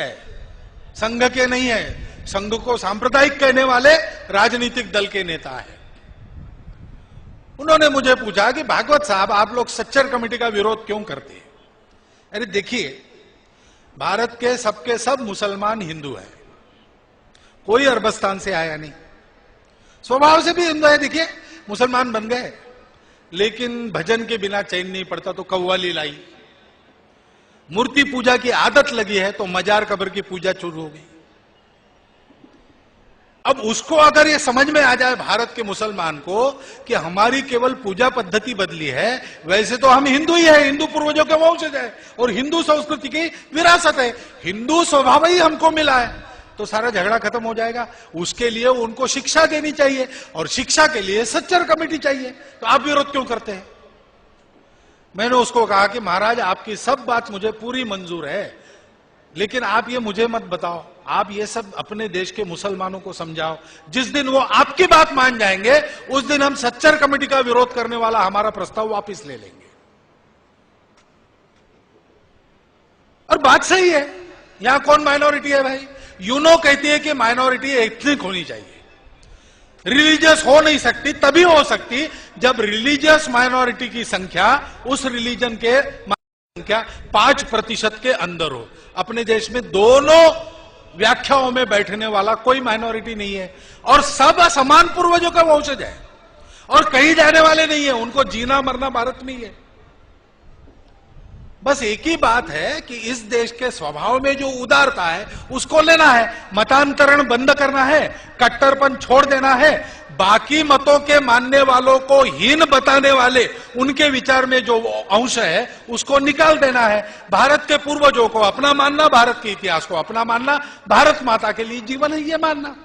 है, संघ के नहीं है। संघ को सांप्रदायिक कहने वाले राजनीतिक दल के नेता है। उन्होंने मुझे पूछा कि भागवत साहब, आप लोग सच्चर कमेटी का विरोध क्यों करते हैं? अरे देखिए, भारत के सबके सब मुसलमान हिंदू हैं, कोई अरबस्तान से आया नहीं, स्वभाव से भी हिंदू है। देखिए, मुसलमान बन गए, लेकिन भजन के बिना चैन नहीं पड़ता तो कव्वाली लाई। मूर्ति पूजा की आदत लगी है तो मजार कब्र की पूजा शुरू हो गई। अब उसको अगर ये समझ में आ जाए भारत के मुसलमान को कि हमारी केवल पूजा पद्धति बदली है, वैसे तो हम हिंदू ही है, हिंदू पूर्वजों के वंशज है और हिंदू संस्कृति की विरासत है, हिंदू स्वभाव ही हमको मिला है, तो सारा झगड़ा खत्म हो जाएगा। उसके लिए उनको शिक्षा देनी चाहिए और शिक्षा के लिए सच्चर कमेटी चाहिए। तो आप विरोध क्यों करते हैं? मैंने उसको कहा कि महाराज, आपकी सब बात मुझे पूरी मंजूर है, लेकिन आप ये मुझे मत बताओ, आप ये सब अपने देश के मुसलमानों को समझाओ। जिस दिन वो आपकी बात मान जाएंगे, उस दिन हम सच्चर कमेटी का विरोध करने वाला हमारा प्रस्ताव वापस ले लेंगे। और बात सही है, यहां कौन माइनॉरिटी है भाई? यूनो कहती है कि माइनॉरिटी एथनिक होनी चाहिए, रिलीजियस हो नहीं सकती, तभी हो सकती जब रिलीजियस माइनॉरिटी की संख्या उस रिलीजन के संख्या 5% के अंदर हो। अपने देश में दोनों व्याख्याओं में बैठने वाला कोई माइनॉरिटी नहीं है और सब समान पूर्वजों का वंशज है और कहीं जाने वाले नहीं है, उनको जीना मरना भारत में ही है। बस एक ही बात है कि इस देश के स्वभाव में जो उदारता है उसको लेना है, मतांतरण बंद करना है, कट्टरपन छोड़ देना है, बाकी मतों के मानने वालों को हीन बताने वाले उनके विचार में जो अंश है उसको निकाल देना है। भारत के पूर्वजों को अपना मानना, भारत के इतिहास को अपना मानना, भारत माता के लिए जीवन है ये मानना।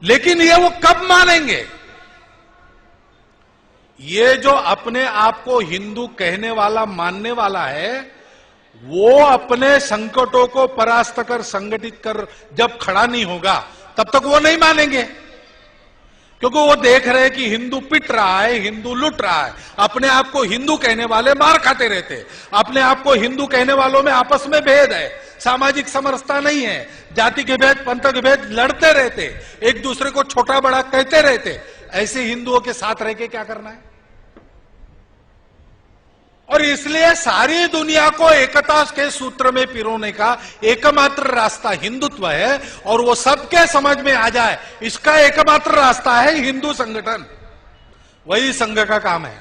लेकिन ये वो कब मानेंगे? ये जो अपने आप को हिंदू कहने वाला मानने वाला है, वो अपने संकटों को परास्त कर संगठित कर जब खड़ा नहीं होगा तब तक वो नहीं मानेंगे, क्योंकि वो देख रहे हैं कि हिंदू पिट रहा है, हिंदू लुट रहा है। अपने आप को हिंदू कहने वाले मार खाते रहते, अपने आप को हिंदू कहने वालों में आपस में भेद है, सामाजिक समरसता नहीं है, जाति के भेद, पंथ के भेद लड़ते रहते, एक दूसरे को छोटा बड़ा कहते रहते। ऐसे हिंदुओं के साथ रह के क्या करना है? और इसलिए सारी दुनिया को एकता के सूत्र में पिरोने का एकमात्र रास्ता हिंदुत्व है और वो सबके समझ में आ जाए, इसका एकमात्र रास्ता है हिंदू संगठन। वही संघ का काम है।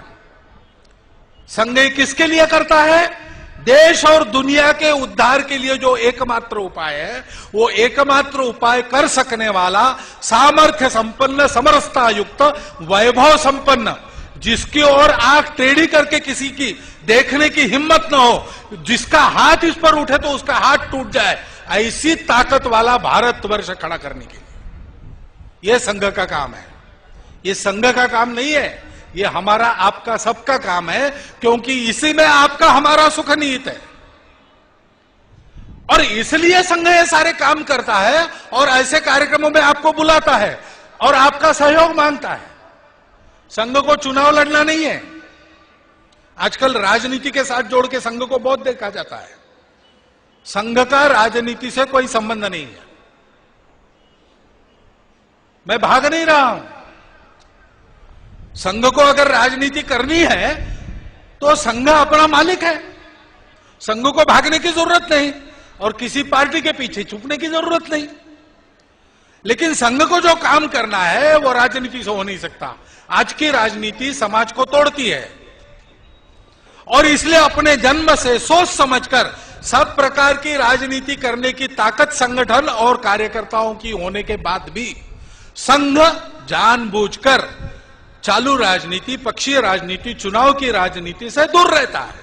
संघ किसके लिए करता है? देश और दुनिया के उद्धार के लिए जो एकमात्र उपाय है, वो एकमात्र उपाय कर सकने वाला सामर्थ्य संपन्न, समरसता युक्त, वैभव संपन्न, जिसकी ओर आंख टेढ़ी करके किसी की देखने की हिम्मत न हो, जिसका हाथ इस पर उठे तो उसका हाथ टूट जाए, ऐसी ताकत वाला भारतवर्ष खड़ा करने के लिए यह संघ का काम है। यह संघ का काम नहीं है, ये हमारा आपका सबका काम है, क्योंकि इसी में आपका हमारा सुख निहित है। और इसलिए संघ ये सारे काम करता है और ऐसे कार्यक्रमों में आपको बुलाता है और आपका सहयोग मांगता है। संघ को चुनाव लड़ना नहीं है। आजकल राजनीति के साथ जोड़ के संघ को बहुत देखा जाता है। संघ का राजनीति से कोई संबंध नहीं है। मैं भाग नहीं रहा हूं। संघ को अगर राजनीति करनी है तो संघ अपना मालिक है, संघ को भागने की जरूरत नहीं और किसी पार्टी के पीछे छुपने की जरूरत नहीं। लेकिन संघ को जो काम करना है वो राजनीति से हो नहीं सकता। आज की राजनीति समाज को तोड़ती है और इसलिए अपने जन्म से सोच समझकर सब प्रकार की राजनीति करने की ताकत संगठन और कार्यकर्ताओं की होने के बाद भी संघ जानबूझकर चालू राजनीति, पक्षीय राजनीति, चुनाव की राजनीति से दूर रहता है।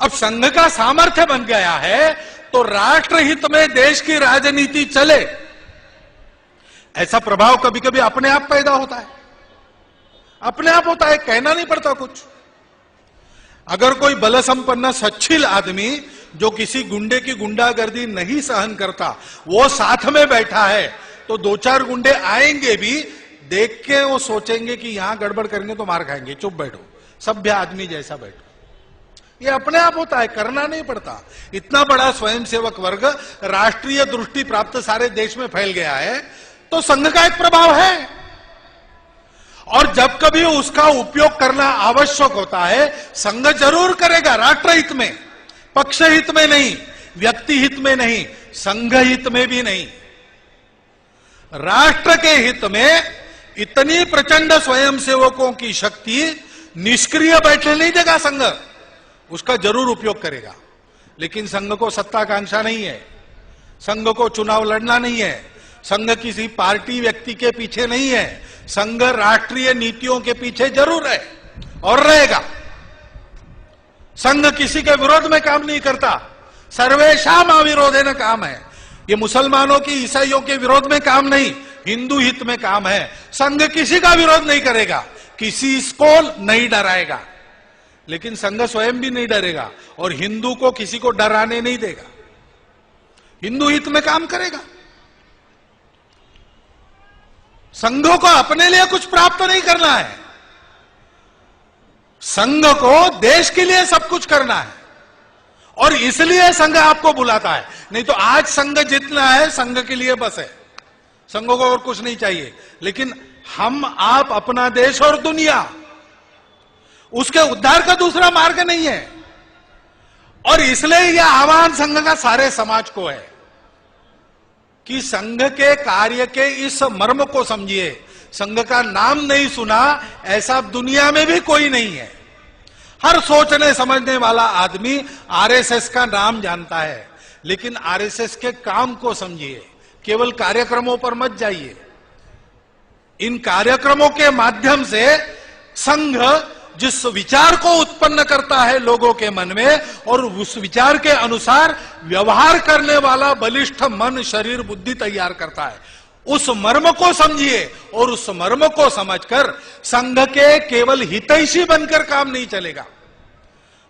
अब संघ का सामर्थ्य बन गया है तो राष्ट्रहित में देश की राजनीति चले, ऐसा प्रभाव कभी कभी अपने आप पैदा होता है। अपने आप होता है, कहना नहीं पड़ता कुछ। अगर कोई बल संपन्न सच्छील आदमी जो किसी गुंडे की गुंडागर्दी नहीं सहन करता, वो साथ में बैठा है, तो दो चार गुंडे आएंगे भी, देख के वो सोचेंगे कि यहां गड़बड़ करेंगे तो मार खाएंगे, चुप बैठो, सभ्य आदमी जैसा बैठो। ये अपने आप होता है, करना नहीं पड़ता। इतना बड़ा स्वयंसेवक वर्ग राष्ट्रीय दृष्टि प्राप्त सारे देश में फैल गया है, तो संघ का एक प्रभाव है। और जब कभी उसका उपयोग करना आवश्यक होता है, संघ जरूर करेगा, राष्ट्रहित में, पक्ष हित में नहीं, व्यक्ति हित में नहीं, संघ हित में भी नहीं, राष्ट्र के हित में इतनी प्रचंड स्वयंसेवकों की शक्ति निष्क्रिय बैठने नहीं देगा संघ, उसका जरूर उपयोग करेगा। लेकिन संघ को सत्ताकांक्षा नहीं है, संघ को चुनाव लड़ना नहीं है, संघ किसी पार्टी व्यक्ति के पीछे नहीं है, संघ राष्ट्रीय नीतियों के पीछे जरूर है और रहेगा। संघ किसी के विरोध में काम नहीं करता, सर्वेशाम अविरोधेन काम है। ये मुसलमानों की, ईसाइयों के विरोध में काम नहीं, हिंदू हित में काम है। संघ किसी का विरोध नहीं करेगा, किसी को नहीं डराएगा, लेकिन संघ स्वयं भी नहीं डरेगा और हिंदू को किसी को डराने नहीं देगा, हिंदू हित में काम करेगा। संघों को अपने लिए कुछ प्राप्त नहीं करना है, संघ को देश के लिए सब कुछ करना है, और इसलिए संघ आपको बुलाता है। नहीं तो आज संघ जितना है संघ के लिए बस है, संघों को और कुछ नहीं चाहिए। लेकिन हम आप अपना देश और दुनिया, उसके उद्धार का दूसरा मार्ग नहीं है। और इसलिए यह आह्वान संघ का सारे समाज को है कि संघ के कार्य के इस मर्म को समझिए। संघ का नाम नहीं सुना ऐसा दुनिया में भी कोई नहीं है। हर सोचने समझने वाला आदमी आरएसएस का नाम जानता है, लेकिन आरएसएस के काम को समझिए, केवल कार्यक्रमों पर मत जाइए। इन कार्यक्रमों के माध्यम से संघ जिस विचार को उत्पन्न करता है लोगों के मन में, और उस विचार के अनुसार व्यवहार करने वाला बलिष्ठ मन, शरीर, बुद्धि तैयार करता है। उस मर्म को समझिए और उस मर्म को समझकर संघ के केवल हितैषी बनकर काम नहीं चलेगा।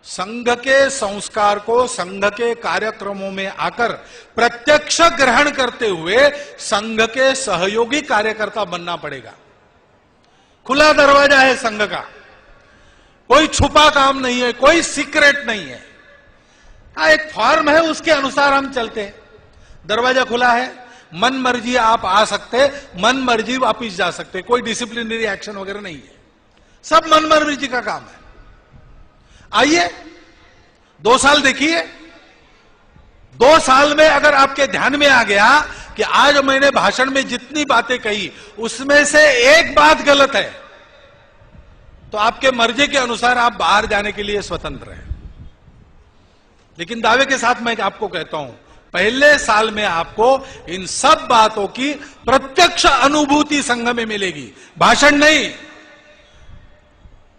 संघ के संस्कार को संघ के कार्यक्रमों में आकर प्रत्यक्ष ग्रहण करते हुए संघ के सहयोगी कार्यकर्ता बनना पड़ेगा। खुला दरवाजा है संघ का, कोई छुपा काम नहीं है, कोई सीक्रेट नहीं है। हाँ, एक फॉर्म है, उसके अनुसार हम चलते हैं। दरवाजा खुला है, मन मर्जी आप आ सकते, मन मर्जी वापिस जा सकते, कोई डिसिप्लिनरी एक्शन वगैरह नहीं है, सब मन मर्जी का काम है। आइए 2 साल देखिए, 2 साल में अगर आपके ध्यान में आ गया कि आज मैंने भाषण में जितनी बातें कही उसमें से एक बात गलत है, तो आपके मर्जी के अनुसार आप बाहर जाने के लिए स्वतंत्र हैं। लेकिन दावे के साथ मैं आपको कहता हूं, पहले साल में आपको इन सब बातों की प्रत्यक्ष अनुभूति संघ में मिलेगी, भाषण नहीं।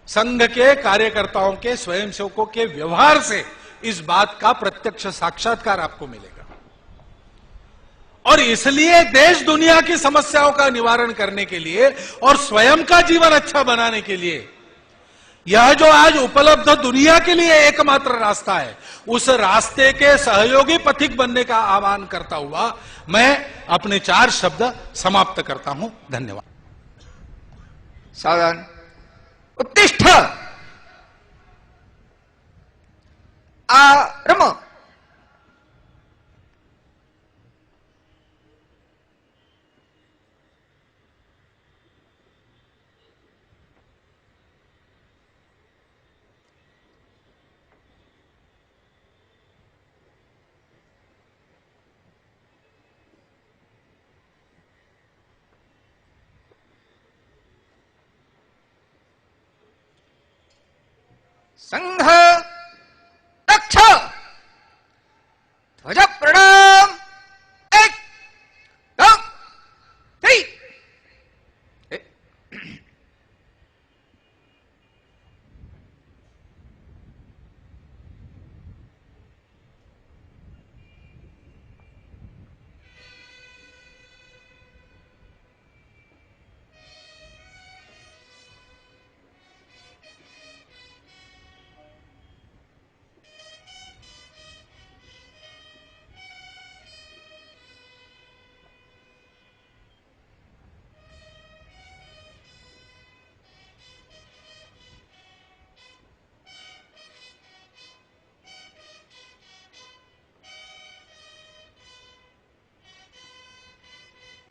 संघ के कार्यकर्ताओं के, स्वयंसेवकों के व्यवहार से इस बात का प्रत्यक्ष साक्षात्कार आपको मिलेगा। और इसलिए देश दुनिया की समस्याओं का निवारण करने के लिए और स्वयं का जीवन अच्छा बनाने के लिए यह जो आज उपलब्ध दुनिया के लिए एकमात्र रास्ता है, उस रास्ते के सहयोगी पथिक बनने का आह्वान करता हुआ मैं अपने 4 शब्द समाप्त करता हूं। धन्यवाद। सावधान, उत्तिष्ठ, आरम। संघ